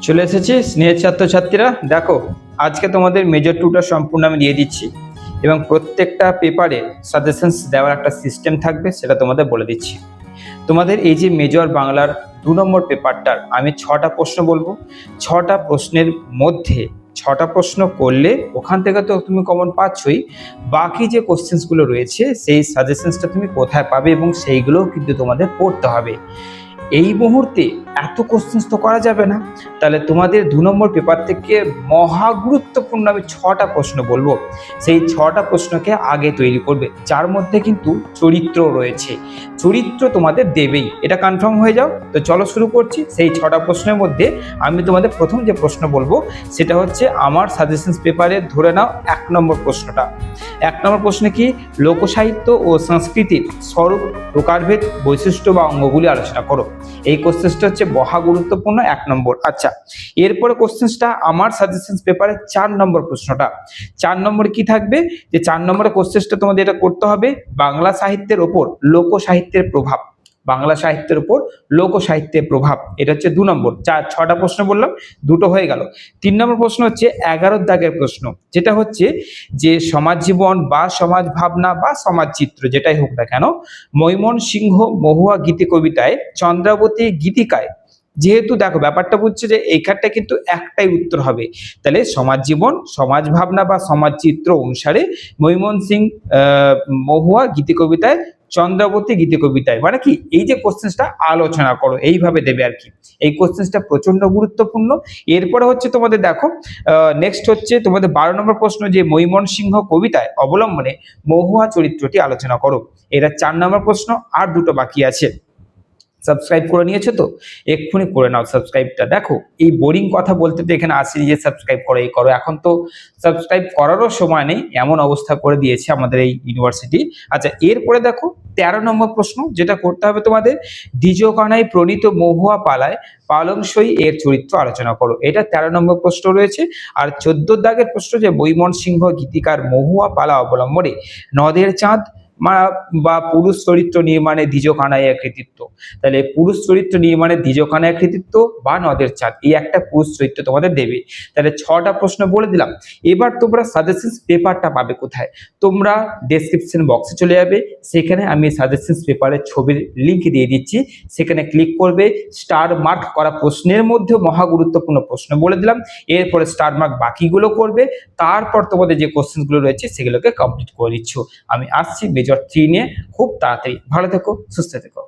চলে এসেছি স্নেহের ছাত্রছাত্রীরা। দেখো, আজকে তোমাদের মেজর 2টা সম্পূর্ণ আমি দিয়ে দিচ্ছি এবং প্রত্যেকটা পেপারে সাজেশনস দেওয়ার একটা সিস্টেম থাকবে, সেটা তোমাদের বলে দিচ্ছি। তোমাদের এই যে মেজর বাংলার 2 নম্বর পেপারটার আমি 6টা প্রশ্ন বলবো। 6টা প্রশ্নের মধ্যে 6টা প্রশ্ন করলে ওখান থেকে তো তুমি কমন পাচ্ছই, বাকি যে কোশ্চেন্সগুলো রয়েছে সেই সাজেশনসটা তুমি কোথায় পাবে এবং সেইগুলোও কিন্তু তোমাদের পড়তে হবে। এই মুহূর্তে এত কোশ্চেন্স তো করা যাবে না, তাহলে তোমাদের 2 নম্বর পেপার থেকে মহা গুরুত্বপূর্ণ আমি 6টা প্রশ্ন বলবো। সেই 6টা প্রশ্নকে আগে তৈরি করবে, যার মধ্যে কিন্তু চরিত্র রয়েছে। চরিত্র তোমাদের দেবেই, এটা কনফার্ম হয়ে যাও। তো চলো শুরু করছি। সেই 6টা প্রশ্নের মধ্যে আমি তোমাদের প্রথম যে প্রশ্ন বলবো সেটা হচ্ছে আমার সাজেশনস পেপারে ধরে নাও 1 নম্বর প্রশ্নটা। 1 নম্বর প্রশ্নে কি, লোকসাহিত্য ও সংস্কৃতির স্বরূপ, প্রকারভেদ, বৈশিষ্ট্য বা অঙ্গগুলি আলোচনা করো। এই কোশ্চেনটা হচ্ছে মহা গুরুত্বপূর্ণ 1 নম্বর। আচ্ছা, এরপরে কোশ্চেনটা আমার সাজেশনস পেপারে 4 নম্বর প্রশ্নটা। 4 নম্বরে কি থাকবে, যে 4 নম্বরে কোশ্চেনটা তোমাদের এটা করতে হবে বাংলা সাহিত্যের ওপর লোক সাহিত্যের প্রভাব। বাংলা সাহিত্যের উপর লোক সাহিত্যের প্রভাব, এটা হচ্ছে 2 নম্বর। 6টা প্রশ্ন বললাম, 2টো হয়ে গেল। 3 নম্বর প্রশ্ন হচ্ছে 11 দাগের প্রশ্ন, যেটা হচ্ছে যে সমাজ জীবন বা সমাজ ভাবনা বা সমাজ চিত্র যেটাই হোক না কেন, ময়মনসিংহ মহুয়া গীতি কবিতায় চন্দ্রাবতী গীতিকায়, যেহেতু দেখো ব্যাপারটা বুঝছে যে এইখানটা কিন্তু একটাই উত্তর হবে, তাহলে সমাজ জীবন, সমাজ ভাবনা বা সমাজ চিত্র অনুসারে ময়মনসিংহ মহুয়া গীতি কবিতায় চন্দ্রাবতী গীতি কবিতায়, মানে কি এই যে কোশ্চেনটা আলোচনা করো, এইভাবে দেবে আর কি। এই কোশ্চেনটা প্রচন্ড গুরুত্বপূর্ণ। এরপরে হচ্ছে তোমাদের দেখো নেক্সট হচ্ছে তোমাদের 12 নম্বর প্রশ্ন, যে ময়মনসিংহ কবিতায় অবলম্বনে মহুয়া চরিত্রটি আলোচনা করো। এটা 4 নম্বর প্রশ্ন, আর 2টো বাকি আছে। সাবস্ক্রাইব করে নিয়েছো তো, এক্ষুনি করে নাও সাবস্ক্রাইবটা। দেখো, এই বোরিং কথা বলতে তো এখানে আসেনি যে সাবস্ক্রাইব করো এই করো, এখন তো সাবস্ক্রাইব করারও সময় নেই, এমন অবস্থা করে দিয়েছে আমাদের এই ইউনিভার্সিটি। আচ্ছা, এরপরে দেখো 13 নম্বর প্রশ্ন, যেটা করতে হবে তোমাদের, দ্বিজকানায় প্রণীত মহুয়া পালায় পালংসই এর চরিত্র আলোচনা করো। এটা 13 নম্বর প্রশ্ন রয়েছে। আর 14 দাগের প্রশ্ন, যে ময়মনসিংহ গীতিকার মহুয়া পালা অবলম্বনে নদের চাঁদ বা পুরুষ চরিত্র নির্মাণে দ্বিজকানাইয়ের কৃতিত্ব। তাহলে পুরুষ চরিত্র নির্মাণে দ্বিজকানাইয়ের কৃতিত্ব বা নদের চাঁদ, এই একটা পুরুষ চরিত্র তোমাদের দেবে। তাহলে 6টা প্রশ্ন বলে দিলাম। এবার তোমরা সাজেশনস পেপারটা পাবে কোথায়? তোমরা ডেসক্রিপশন বক্সে চলে যাবে, সেখানে আমি সাজেশনস পেপারের ছবির লিংক দিয়ে দিচ্ছি, সেখানে ক্লিক করবে। স্টার মার্ক করা প্রশ্নের মধ্যে মহা গুরুত্বপূর্ণ প্রশ্ন বলে দিলাম, এরপরে স্টার মার্ক বাকিগুলো করবে, তারপর তোমাদের যে কোশ্চেনগুলো রয়েছে সেগুলোকে কমপ্লিট করে দিচ্ছ। আমি আসছি মেজর 3 নিয়ে খুব তাড়াতাড়ি। ভালো থেকো, সুস্থ থেকো।